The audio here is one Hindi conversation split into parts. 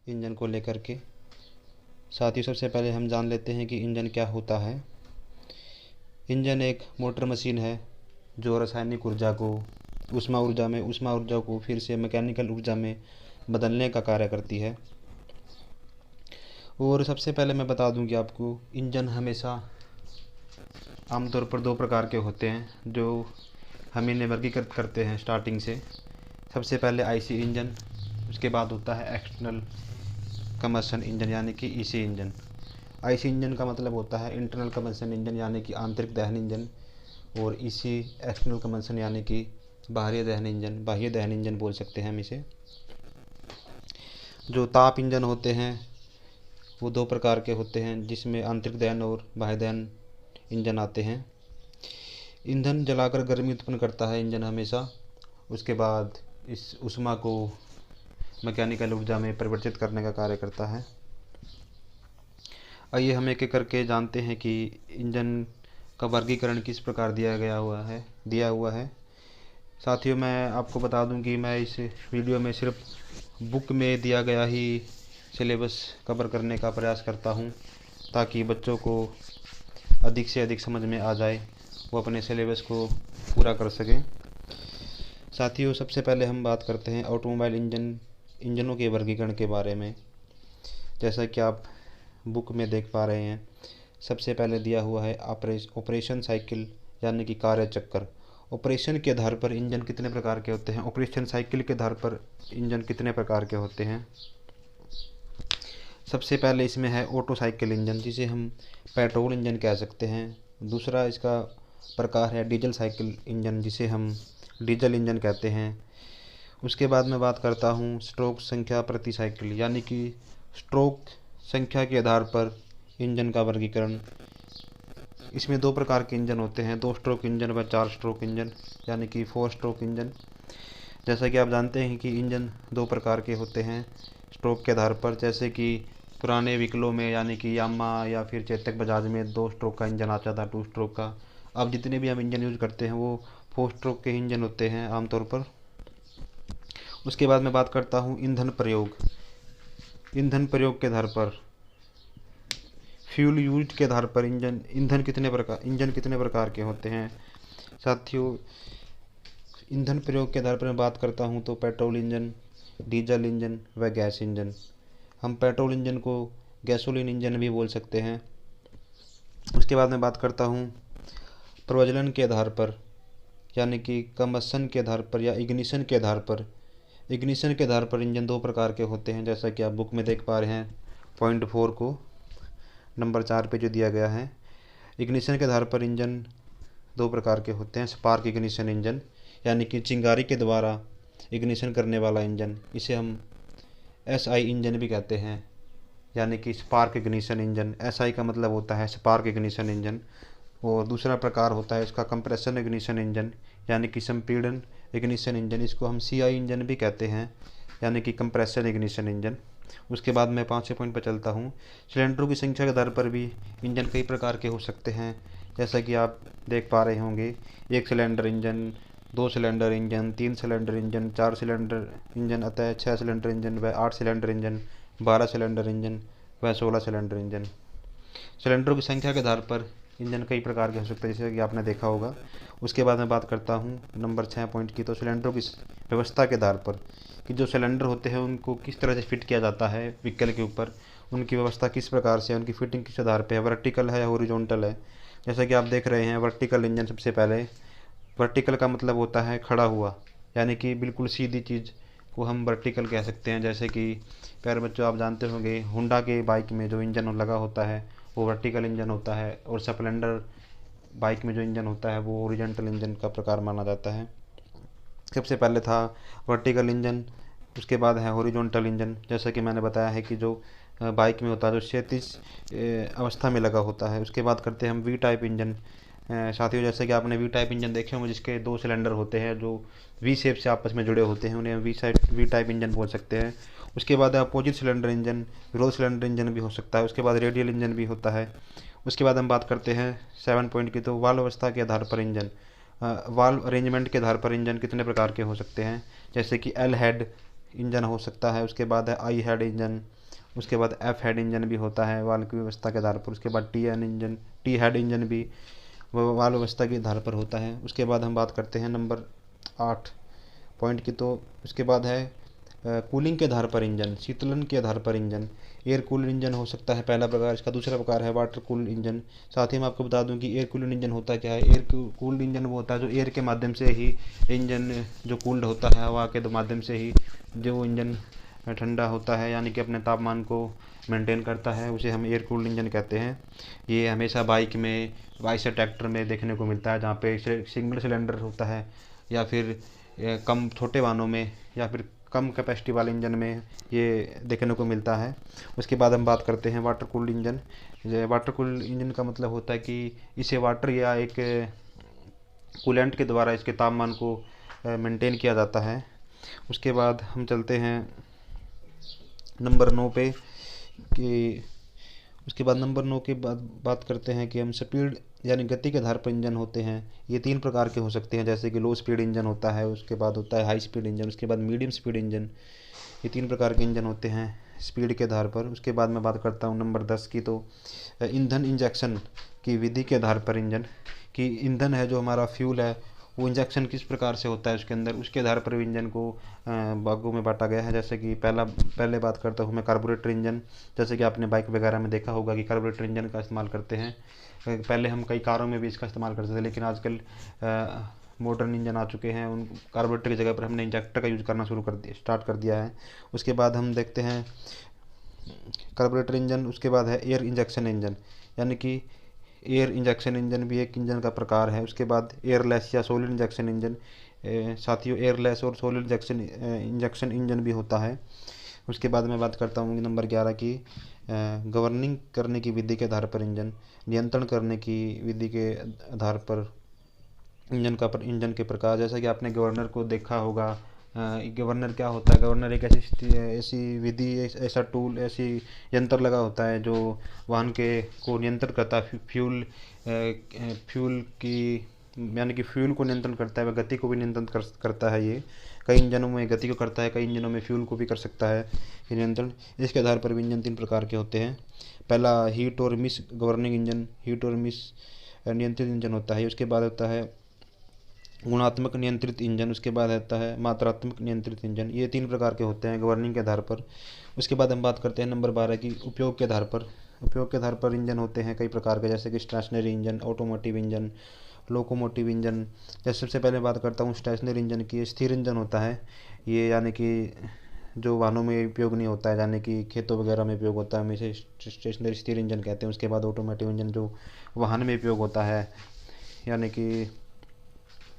इंजन को लेकर के। साथ ही सबसे पहले हम जान लेते हैं कि इंजन क्या होता है। इंजन एक मोटर मशीन है जो रासायनिक ऊर्जा को ऊष्मा ऊर्जा को फिर से मैकेनिकल ऊर्जा में बदलने का कार्य करती है। और सबसे पहले मैं बता दूं कि आपको इंजन हमेशा आमतौर पर दो प्रकार के होते हैं जो हम इन्हें वर्गीकृत करते हैं स्टार्टिंग से। सबसे पहले आईसी इंजन, उसके बाद होता है एक्सटर्नल कम्बशन इंजन यानी कि ईसी इंजन। आईसी इंजन का मतलब होता है इंटरनल कम्बशन इंजन यानी कि आंतरिक दहन इंजन, और ईसी एक्सटर्नल कम्बशन यानी कि बाहरी दहन इंजन बोल सकते हैं हम इसे। जो ताप इंजन होते हैं वो दो प्रकार के होते हैं जिसमें आंतरिक दहन और बाह्य दहन इंजन आते हैं। ईंधन जलाकर गर्मी उत्पन्न करता है इंजन हमेशा, उसके बाद इस ऊष्मा को मैकेनिकल ऊर्जा में परिवर्तित करने का कार्य करता है। आइए हम एक एक करके जानते हैं कि इंजन का वर्गीकरण किस प्रकार दिया हुआ है। साथियों, मैं आपको बता दूं कि मैं इस वीडियो में सिर्फ बुक में दिया गया ही सिलेबस कवर करने का प्रयास करता हूं ताकि बच्चों को अधिक से अधिक समझ में आ जाए, वो अपने सिलेबस को पूरा कर सकें। साथियों, सबसे पहले हम बात करते हैं ऑटोमोबाइल इंजनों के वर्गीकरण के बारे में। जैसा कि आप बुक में देख पा रहे हैं, सबसे पहले दिया हुआ है ऑपरेशन साइकिल यानी कि कार्य चक्र। ऑपरेशन के आधार पर इंजन कितने प्रकार के होते हैं, ऑपरेशन साइकिल के आधार पर इंजन कितने प्रकार के होते हैं। सबसे पहले इसमें है ऑटो साइकिल इंजन, जिसे हम पेट्रोल इंजन कह सकते हैं। दूसरा इसका प्रकार है डीजल साइकिल इंजन, जिसे हम डीजल इंजन कहते हैं। उसके बाद मैं बात करता हूँ स्ट्रोक संख्या प्रति साइकिल यानी कि स्ट्रोक संख्या के आधार पर इंजन का वर्गीकरण। इसमें दो प्रकार के इंजन होते हैं, 2 स्ट्रोक इंजन व 4 स्ट्रोक इंजन यानी कि 4 स्ट्रोक इंजन। जैसा कि आप जानते हैं कि इंजन दो प्रकार के होते हैं स्ट्रोक के आधार पर, जैसे कि पुराने व्हीकलों में यानी कि यामा या फिर चेतक बजाज में 2 स्ट्रोक का इंजन आता था, 2 स्ट्रोक का। अब जितने भी हम इंजन यूज़ करते हैं वो 4 स्ट्रोक के इंजन होते हैं आमतौर पर। उसके बाद मैं बात करता हूँ ईंधन प्रयोग के आधार पर, फ्यूल यूज के आधार पर इंजन कितने प्रकार के होते हैं। साथियों, ईंधन प्रयोग के आधार पर मैं बात करता हूं तो पेट्रोल इंजन, डीजल इंजन व गैस इंजन। हम पेट्रोल इंजन को गैसोलीन इंजन भी बोल सकते हैं। उसके बाद मैं बात करता हूं प्रज्वलन के आधार पर यानी कि कम्बशन के आधार पर या इग्निशन के आधार पर। इग्निशन के आधार पर इंजन दो प्रकार के होते हैं, जैसा कि आप बुक में देख पा रहे हैं पॉइंट 4 को नंबर 4 पे जो दिया गया है। इग्निशन के आधार पर इंजन दो प्रकार के होते हैं, स्पार्क इग्निशन इंजन यानी कि चिंगारी के द्वारा इग्निशन करने वाला इंजन, इसे हम एसआई इंजन भी कहते हैं यानी कि स्पार्क इग्निशन इंजन। एसआई का मतलब होता है स्पार्क इग्निशन इंजन। और दूसरा प्रकार होता है इसका कंप्रेशन इग्निशन इंजन यानी कि संपीड़न इग्निशन इंजन, इसको हम सीआई इंजन भी कहते हैं यानी कि कंप्रेशन इग्निशन इंजन। उसके बाद मैं 5वें पॉइंट पर चलता हूँ। सिलेंडरों की संख्या के आधार पर भी इंजन कई प्रकार के हो सकते हैं, जैसा कि आप देख पा रहे होंगे 1 cylinder engine, 2 cylinder engine, 3 cylinder engine, 4 cylinder engine, अतः 6 सिलेंडर इंजन व 8 सिलेंडर इंजन, 12 सिलेंडर इंजन व 16 सिलेंडर इंजन। सिलेंडरों की संख्या के आधार पर इंजन कई प्रकार के हो सकते हैं, जैसे कि आपने देखा होगा। उसके बाद मैं बात करता हूँ नंबर 6 पॉइंट की, तो सिलेंडरों की व्यवस्था के आधार पर कि जो सिलेंडर होते हैं उनको किस तरह से फिट किया जाता है व्हीकल के ऊपर, उनकी व्यवस्था किस प्रकार से, उनकी फिटिंग किस आधार पर है, वर्टिकल है या हॉरिजॉन्टल है। जैसा कि आप देख रहे हैं वर्टिकल इंजन। सबसे पहले वर्टिकल का मतलब होता है खड़ा हुआ, यानी कि बिल्कुल सीधी चीज़ को हम वर्टिकल कह सकते हैं। जैसे कि प्यारे बच्चों, आप जानते होंगे होंडा के बाइक में जो इंजन लगा होता है वो वर्टिकल इंजन होता है, और स्प्लेंडर बाइक में जो इंजन होता है वो हॉरिजॉन्टल इंजन का प्रकार माना जाता है। सबसे पहले था वर्टिकल इंजन, उसके बाद है हॉरिजॉन्टल इंजन। जैसा कि मैंने बताया है कि जो बाइक में होता है जो क्षैतिज अवस्था में लगा होता है। उसके बाद करते हैं हम वी टाइप इंजन। साथियों, जैसे कि आपने वी टाइप इंजन देखे होंगे जिसके 2 सिलेंडर होते हैं जो वी शेप से आपस में जुड़े होते हैं, उन्हें वी टाइप इंजन बोल सकते हैं। उसके बाद अपोजिट सिलेंडर इंजन, विरोध सिलेंडर इंजन भी हो सकता है। उसके बाद रेडियल इंजन भी होता है। उसके बाद हम बात करते हैं 7 पॉइंट की, तो वाल्व अवस्था के आधार पर इंजन, वाल्व अरेंजमेंट के आधार पर इंजन कितने प्रकार के हो सकते हैं, जैसे कि एल हेड इंजन हो सकता है। उसके बाद है आई हेड इंजन, उसके बाद एफ हेड इंजन भी होता है वाल्व की व्यवस्था के आधार पर। उसके बाद टी हेड इंजन भी वाल्व व्यवस्था के आधार पर होता है। उसके बाद हम बात करते हैं नंबर 8 पॉइंट की, तो उसके बाद है कूलिंग के आधार पर इंजन, शीतलन के आधार पर इंजन। एयर कूल्ड इंजन हो सकता है पहला प्रकार, इसका दूसरा प्रकार है वाटर कूल्ड इंजन। साथ ही मैं आपको बता दूं कि एयर कूल्ड इंजन होता क्या है। एयर कूल्ड इंजन वो होता है जो एयर के माध्यम से ही इंजन जो कूल्ड होता है, हवा के माध्यम से ही जो इंजन ठंडा होता है, यानी कि अपने तापमान को मेंटेन करता है, उसे हम एयर कूल्ड इंजन कहते हैं। ये हमेशा बाइक में, आइसर ट्रैक्टर में देखने को मिलता है, जहाँ पे सिंगल सिलेंडर होता है, या फिर कम छोटे वाहनों में, या फिर कम कैपेसिटी वाले इंजन में ये देखने को मिलता है। उसके बाद हम बात करते हैं water cooled engine. Water cooled engine का मतलब होता है कि इसे वाटर या एक कूलेंट के द्वारा इसके तापमान को मेंटेन किया जाता है। उसके बाद हम चलते हैं नंबर 9 पे कि उसके बाद नंबर 9 के बाद बात करते हैं कि हम स्पीड यानी गति के आधार पर इंजन होते हैं। ये 3 प्रकार के हो सकते हैं, जैसे कि लो स्पीड इंजन होता है, उसके बाद होता है हाई स्पीड इंजन, उसके बाद मीडियम स्पीड इंजन। ये 3 प्रकार के इंजन होते हैं स्पीड के आधार पर। उसके बाद मैं बात करता हूँ नंबर 10 की, तो ईंधन इंजेक्शन की विधि के आधार पर इंजन, कि ईंधन है जो हमारा फ्यूल है वो इंजेक्शन किस प्रकार से होता है उसके अंदर, उसके आधार पर इंजन को भागों में बांटा गया है। जैसे कि पहले बात करता हूँ मैं कार्बोरेटर इंजन। जैसे कि आपने बाइक वगैरह में देखा होगा कि कार्बोरेटर इंजन का इस्तेमाल करते हैं। पहले हम कई कारों में भी इसका इस्तेमाल करते थे, लेकिन आजकल मॉडर्न इंजन आ चुके हैं, उन कार्बोरेटर की जगह पर हमने इंजेक्टर का यूज़ करना स्टार्ट कर दिया है। उसके बाद हम देखते हैं कार्बोरेटर इंजन। उसके बाद है एयर इंजेक्शन इंजन, यानी कि एयर इंजेक्शन इंजन भी एक इंजन का प्रकार है। उसके बाद एयरलेस या सॉलिड इंजेक्शन इंजन, साथियों एयरलेस और सॉलिड इंजेक्शन इंजन भी होता है। उसके बाद मैं बात करता हूँ नंबर 11 की, गवर्निंग करने की विधि के आधार पर इंजन, नियंत्रण करने की विधि के आधार पर इंजन के प्रकार। जैसा कि आपने गवर्नर को देखा होगा। गवर्नर क्या होता है, गवर्नर एक ऐसी विधि, ऐसा टूल, ऐसी यंत्र लगा होता है जो वाहन को नियंत्रण करता है, फ्यूल की, यानी कि फ्यूल को नियंत्रण करता है, वह गति को भी नियंत्रण करता है। ये कई इंजनों में गति को करता है, कई इंजनों में फ्यूल को भी कर सकता है ये नियंत्रण। इसके आधार पर भी इंजन 3 प्रकार के होते हैं। पहला हीट और मिस गवर्निंग इंजन, हीट और मिस नियंत्रित इंजन होता है। उसके बाद होता है गुणात्मक नियंत्रित इंजन, उसके बाद आता है मात्रात्मक नियंत्रित इंजन। ये 3 प्रकार के होते हैं गवर्निंग के आधार पर। उसके बाद हम बात करते हैं नंबर 12 की, उपयोग के आधार पर। उपयोग के आधार पर इंजन होते हैं कई प्रकार के, जैसे कि stationary engine, automotive engine, locomotive engine. जैसे सबसे पहले बात करता हूँ स्टेशनरी इंजन की। स्थिर इंजन होता है ये, यानी कि जो वाहनों में उपयोग नहीं होता है, यानी कि खेतों वगैरह में उपयोग होता है, हमें इसे स्टेशनरी स्थिर इंजन कहते हैं। उसके बाद ऑटोमोटिव इंजन जो वाहन में उपयोग होता है, यानी कि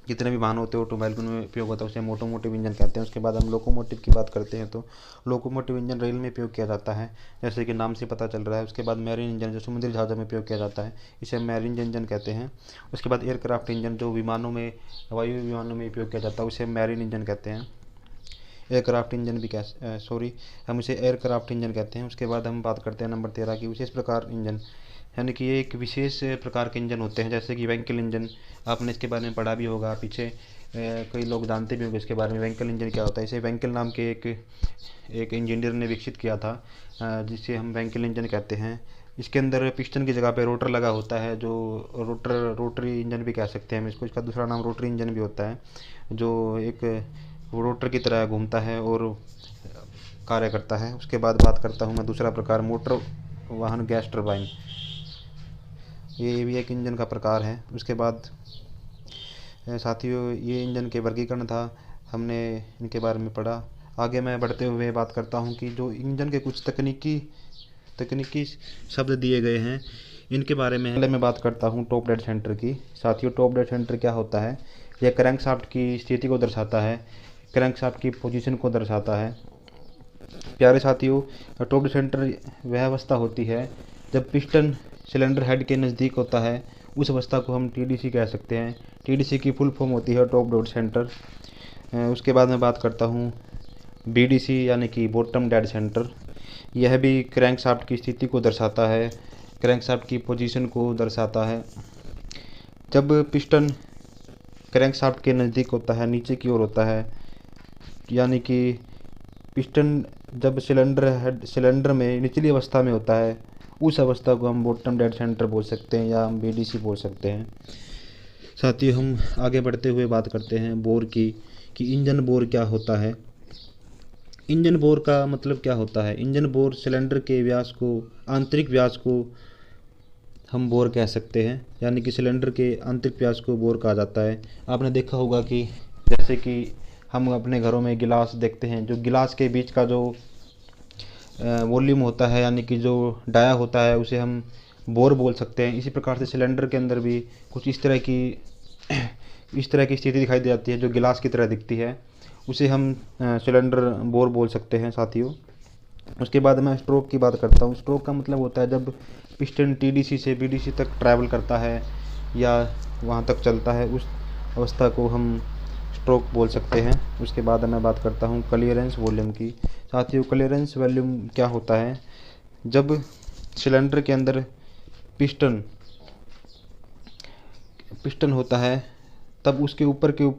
जितने भी वाहन होते हैं ऑटोमोबाइल में उपयोग होता है, उसे हम ऑटोमोटिव इंजन कहते हैं। उसके बाद हम लोकोमोटिव की बात करते हैं, तो लोकोमोटिव इंजन रेल में उपयोग किया जाता है, जैसे कि नाम से पता चल रहा है। उसके बाद मैरीन इंजन जो समुद्री जहाज़ों में उपयोग किया जाता है, इसे हम मैरीन इंजन कहते हैं। उसके बाद एयरक्राफ्ट इंजन जो विमानों में, हवाई विमानों में उपयोग किया जाता है, उसे हम मैरीन इंजन कहते हैं। एयरक्राफ्ट इंजन भी हम इसे एयरक्राफ्ट इंजन कहते हैं। उसके बाद हम बात करते हैं नंबर 13 की, विशेष प्रकार इंजन, यानी कि ये एक विशेष प्रकार के इंजन होते हैं, जैसे कि वेंकल इंजन। आपने इसके बारे में पढ़ा भी होगा पीछे, कई लोग जानते भी होंगे इसके बारे में, वेंकल इंजन क्या होता है। इसे वेंकल नाम के एक इंजीनियर ने विकसित किया था, जिसे हम वेंकल इंजन कहते हैं। इसके अंदर पिस्टन की जगह पे रोटर लगा होता है, जो रोटरी इंजन भी कह सकते हैं हम इसको। इसका दूसरा नाम रोटरी इंजन भी होता है, जो एक रोटर की तरह घूमता है और कार्य करता है। उसके बाद बात करता हूँ मैं दूसरा प्रकार, मोटर वाहन गैस टरबाइन। ये भी एक इंजन का प्रकार है। उसके बाद साथियों ये इंजन के वर्गीकरण था, हमने इनके बारे में पढ़ा। आगे मैं बढ़ते हुए बात करता हूँ कि जो इंजन के कुछ तकनीकी शब्द दिए गए हैं, इनके बारे में पहले मैं बात करता हूँ टॉप डेड सेंटर की। साथियों टॉप डेड सेंटर क्या होता है, यह क्रैंकशाफ्ट की स्थिति को दर्शाता है, क्रैंकशाफ्ट की पोजीशन को दर्शाता है। प्यारे साथियों, टॉप डेड सेंटर वह अवस्था होती है जब पिस्टन सिलेंडर हेड के नज़दीक होता है, उस अवस्था को हम टीडीसी कह सकते हैं। टीडीसी की फुल फॉर्म होती है टॉप डेड सेंटर। उसके बाद मैं बात करता हूँ बीडीसी, यानी कि बॉटम डेड सेंटर। यह भी क्रैंकशाफ्ट की स्थिति को दर्शाता है, क्रैंकशाफ्ट की पोजीशन को दर्शाता है। जब पिस्टन क्रैंकशाफ्ट के नज़दीक होता है, नीचे की ओर होता है, यानी कि पिस्टन जब सिलेंडर में निचली अवस्था में होता है, उस अवस्था को हम बॉटम डेड सेंटर बोल सकते हैं या हम बीडीसी बोल सकते हैं। साथियों, हम आगे बढ़ते हुए बात करते हैं बोर की, कि इंजन बोर क्या होता है। इंजन बोर का मतलब क्या होता है? इंजन बोर सिलेंडर के व्यास को, आंतरिक व्यास को हम बोर कह सकते हैं, यानी कि सिलेंडर के आंतरिक व्यास को बोर कहा जाता है। आपने देखा होगा कि जैसे कि हम अपने घरों में गिलास देखते हैं, जो गिलास के बीच का जो वॉल्यूम होता है, यानी कि जो डाया होता है, उसे हम बोर बोल सकते हैं। इसी प्रकार से सिलेंडर के अंदर भी कुछ इस तरह की स्थिति दिखाई दे जाती है जो गिलास की तरह दिखती है, उसे हम सिलेंडर बोर बोल सकते हैं साथियों। उसके बाद मैं स्ट्रोक की बात करता हूँ। स्ट्रोक का मतलब होता है जब पिस्टन टीडीसी से बीडीसी तक ट्रैवल करता है या वहाँ तक चलता है, उस अवस्था को हम स्ट्रोक बोल सकते हैं। उसके बाद मैं बात करता हूँ क्लियरेंस वॉल्यूम की। साथियों, क्लियरेंस वॉल्यूम क्या होता है? जब सिलेंडर के अंदर पिस्टन होता है, तब उसके ऊपर के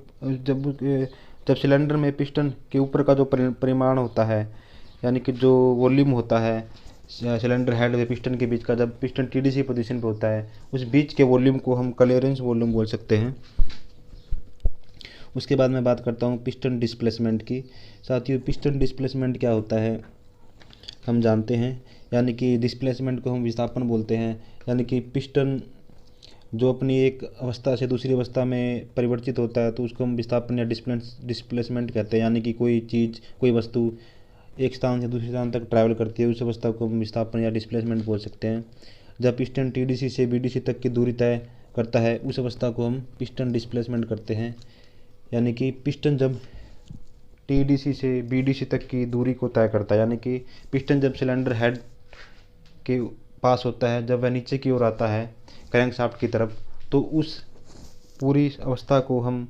जब सिलेंडर में पिस्टन के ऊपर का जो परिमाण होता है, यानी कि जो वॉल्यूम होता है सिलेंडर हेड व पिस्टन के बीच का, जब पिस्टन टीडीसी पोजीशन पे होता है, उस बीच के वॉल्यूम को हम क्लियरेंस वॉल्यूम बोल सकते हैं। उसके बाद मैं बात करता हूँ पिस्टन डिस्प्लेसमेंट की। साथियों, पिस्टन डिस्प्लेसमेंट क्या होता है हम जानते हैं, यानी कि डिस्प्लेसमेंट को हम विस्थापन बोलते हैं, यानी कि पिस्टन जो अपनी एक अवस्था से दूसरी अवस्था में परिवर्तित होता है, तो उसको हम विस्थापन या डिस्प्लेसमेंट कहते हैं। यानी कि कोई चीज़, कोई वस्तु एक स्थान से दूसरे स्थान तक ट्रैवल करती है, उस अवस्था को हम विस्थापन या डिस्प्लेसमेंट बोल सकते हैं। जब पिस्टन टीडीसी से बीडीसी तक की दूरी तय करता है, उस अवस्था को हम पिस्टन डिस्प्लेसमेंट करते हैं। यानी कि पिस्टन जब टीडीसी से बीडीसी तक की दूरी को तय करता है, यानी कि पिस्टन जब सिलेंडर हेड के पास होता है, जब वह नीचे की ओर आता है क्रैंकशाफ्ट की तरफ, तो उस पूरी अवस्था को हम,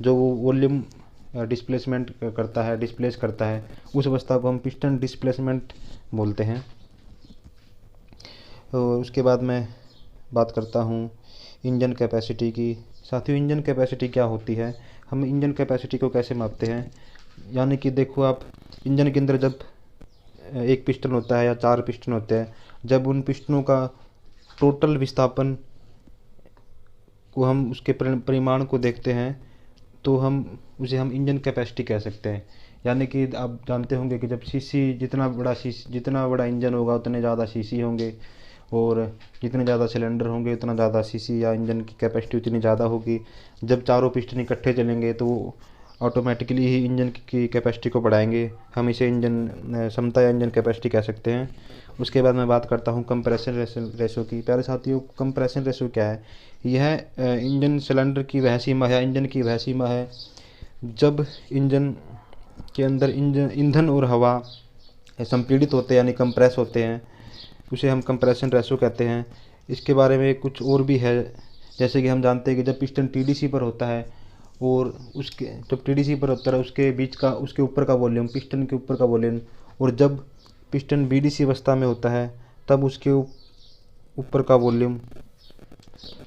जो वो वॉल्यूम डिस्प्लेसमेंट करता है, डिस्प्लेस करता है, उस अवस्था को हम पिस्टन डिस्प्लेसमेंट बोलते हैं। और उसके बाद मैं बात करता हूँ इंजन कैपेसिटी की। साथियों, इंजन कैपेसिटी क्या होती है? हम इंजन कैपेसिटी को कैसे मापते हैं? यानी कि देखो आप, इंजन के अंदर जब एक पिस्टन होता है या 4 पिस्टन होते हैं, जब उन पिस्टनों का टोटल विस्थापन को हम उसके परिमाण को देखते हैं, तो हम उसे हम इंजन कैपेसिटी कह सकते हैं। यानी कि आप जानते होंगे कि जब सीसी, जितना बड़ा इंजन होगा उतने ज़्यादा सीसी होंगे, और जितने ज़्यादा सिलेंडर होंगे उतना ज़्यादा सीसी या इंजन की कैपेसिटी उतनी ज़्यादा होगी। जब चारों पिस्टन इकट्ठे चलेंगे तो ऑटोमेटिकली ही इंजन की कैपेसिटी को बढ़ाएंगे। हम इसे इंजन क्षमता या इंजन कैपेसिटी कह सकते हैं। उसके बाद मैं बात करता हूँ कंप्रेशन रेशो की। प्यारे साथियों, कंप्रेशन रेशो क्या है? यह इंजन सिलेंडर की वह सीमा है, इंजन की वह सीमा है जब इंजन के अंदर ईंधन और हवा संपीड़ित होते हैं, यानी कंप्रेस होते हैं, उसे हम कंप्रेशन रेशो कहते हैं। इसके बारे में कुछ और भी है, जैसे कि हम जानते हैं कि जब पिस्टन टीडीसी पर होता है और जब टीडीसी पर होता है उसके बीच का, उसके ऊपर का वॉल्यूम, पिस्टन के ऊपर का वॉल्यूम, और जब पिस्टन बीडीसी अवस्था में होता है तब उसके ऊपर का वॉल्यूम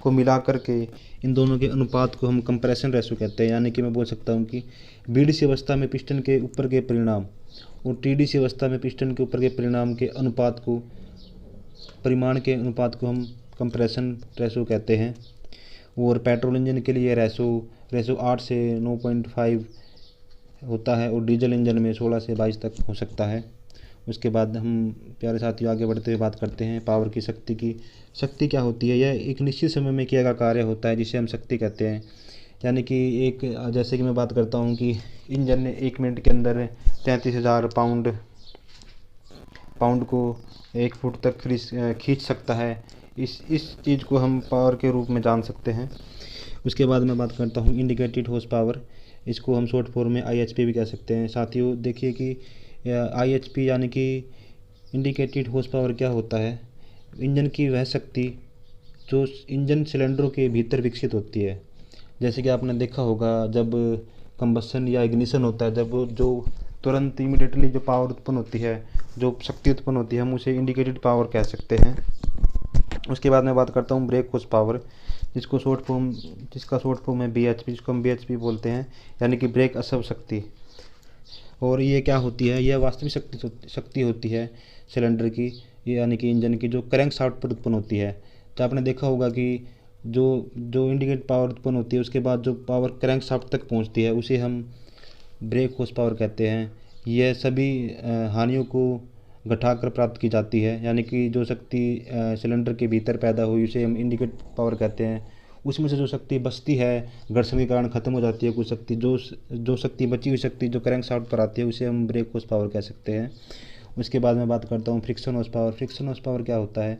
को मिला करके इन दोनों के अनुपात को हम कंप्रेशन रेशो कहते हैं। यानी कि मैं बोल सकता हूँ कि बीडीसी अवस्था में पिस्टन के ऊपर के परिणाम और टीडीसी अवस्था में पिस्टन के ऊपर के परिणाम के अनुपात को, परिमाण के अनुपात को हम कंप्रेशन रेशो कहते हैं। और पेट्रोल इंजन के लिए रेशो 8 से 9.5 होता है, और डीजल इंजन में 16 से 22 तक हो सकता है। उसके बाद हम प्यारे साथियों आगे बढ़ते हुए बात करते हैं पावर की, शक्ति की। शक्ति क्या होती है? यह एक निश्चित समय में किया गया कार्य होता है जिसे हम शक्ति कहते हैं। यानी कि जैसे कि मैं बात करता हूँ कि इंजन ने 1 मिनट के अंदर 33,000 पाउंड को 1 फुट तक खींच सकता है। इस चीज़ को हम पावर के रूप में जान सकते हैं। उसके बाद मैं बात करता हूँ इंडिकेटेड हॉर्स पावर। इसको हम शॉर्ट फॉर्म में IHP भी कह सकते हैं। साथियों देखिए कि IHP यानी कि इंडिकेटेड हॉर्स पावर क्या होता है? इंजन की वह शक्ति जो इंजन सिलेंडरों के भीतर विकसित होती है। जैसे कि आपने देखा होगा जब कंबसन या इग्निशन होता है, जब जो तुरंत इमीडिएटली जो पावर उत्पन्न होती है, जो शक्ति उत्पन्न होती है, हम उसे इंडिकेटेड पावर कह सकते हैं। उसके बाद मैं बात करता हूँ ब्रेक हॉर्स पावर, जिसका शॉर्ट फॉर्म है BHP, जिसको हम BHP बोलते हैं, यानी कि ब्रेक असव शक्ति। और ये क्या होती है, यह वास्तविक शक्ति होती है सिलेंडर की, यानी कि इंजन की, जो क्रैंक शाफ्ट पर उत्पन्न होती है। तो आपने देखा होगा कि जो जो इंडिकेट पावर उत्पन्न होती है, उसके बाद जो पावर क्रैंक शाफ्ट तक पहुंचती है, उसे हम ब्रेक हॉर्स पावर कहते हैं। यह सभी हानियों को घटाकर प्राप्त की जाती है, यानी कि जो शक्ति सिलेंडर के भीतर पैदा हुई उसे हम इंडिकेट पावर कहते हैं। उसमें से जो शक्ति बचती है घर्षण के कारण ख़त्म हो जाती है, कुछ शक्ति जो शक्ति बची हुई शक्ति जो क्रैंक शाफ्ट पर आती है, उसे हम ब्रेक हॉर्स पावर कह सकते हैं। उसके बाद मैं बात करता हूँ friction horse power. Friction horse power क्या होता है,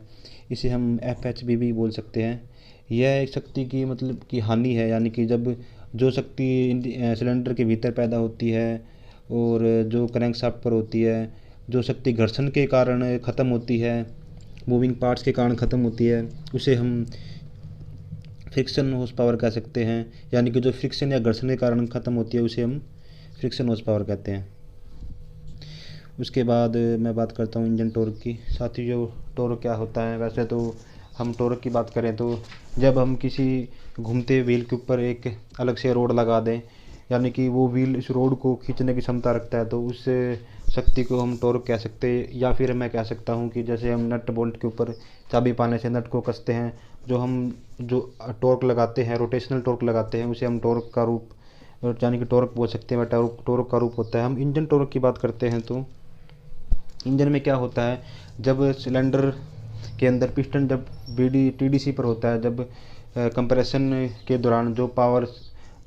इसे हम FHP भी बोल सकते हैं। यह एक शक्ति की मतलब कि हानि है, यानी कि जब जो शक्ति सिलेंडर के भीतर पैदा होती है और जो क्रैंक शाफ्ट पर होती है, जो शक्ति घर्षण के कारण ख़त्म होती है, मूविंग पार्ट्स के कारण ख़त्म होती है, उसे हम फ्रिक्शन हॉर्स पावर कह सकते हैं। यानी कि जो फ्रिक्शन या घर्षण के कारण ख़त्म होती है, उसे हम फ्रिक्शन हॉर्स पावर कहते हैं। उसके बाद मैं बात करता हूँ इंजन टॉर्क की। साथ ही जो टॉर्क क्या होता है, वैसे तो हम टॉर्क की बात करें तो जब हम किसी घूमते व्हील के ऊपर एक अलग से रोड लगा दें, यानी कि वो व्हील इस रोड को खींचने की क्षमता रखता है, तो उस शक्ति को हम टॉर्क कह सकते हैं। या फिर मैं कह सकता हूँ कि जैसे हम नट बोल्ट के ऊपर चाबी पाने से नट को कसते हैं, जो टॉर्क लगाते हैं, रोटेशनल टॉर्क लगाते हैं, उसे हम टॉर्क का रूप, यानी कि टॉर्क बोल सकते हैं। टॉर्क का रूप होता है। हम इंजन टॉर्क की बात करते हैं तो इंजन में क्या होता है, जब सिलेंडर के अंदर पिस्टन जब TDC पर होता है, जब कंप्रेशन के दौरान जो पावर,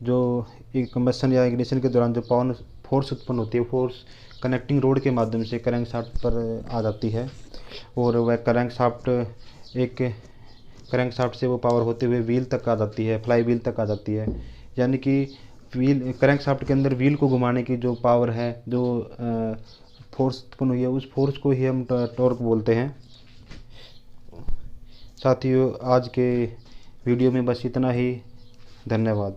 जो कंबशन या इग्निशन के दौरान जो पावर फोर्स उत्पन्न होती है, फोर्स कनेक्टिंग रोड के माध्यम से क्रैंक शाफ्ट पर आ जाती है, और वह क्रैंक शाफ्ट से वो पावर होते हुए व्हील तक आ जाती है, फ्लाई व्हील तक आ जाती है। यानी कि व्हील, क्रैंक शाफ्ट के अंदर व्हील को घुमाने की जो पावर है, जो फोर्स उत्पन्न हुई है, उस फोर्स को ही हम टॉर्क बोलते हैं। साथियों, आज के वीडियो में बस इतना ही। धन्यवाद।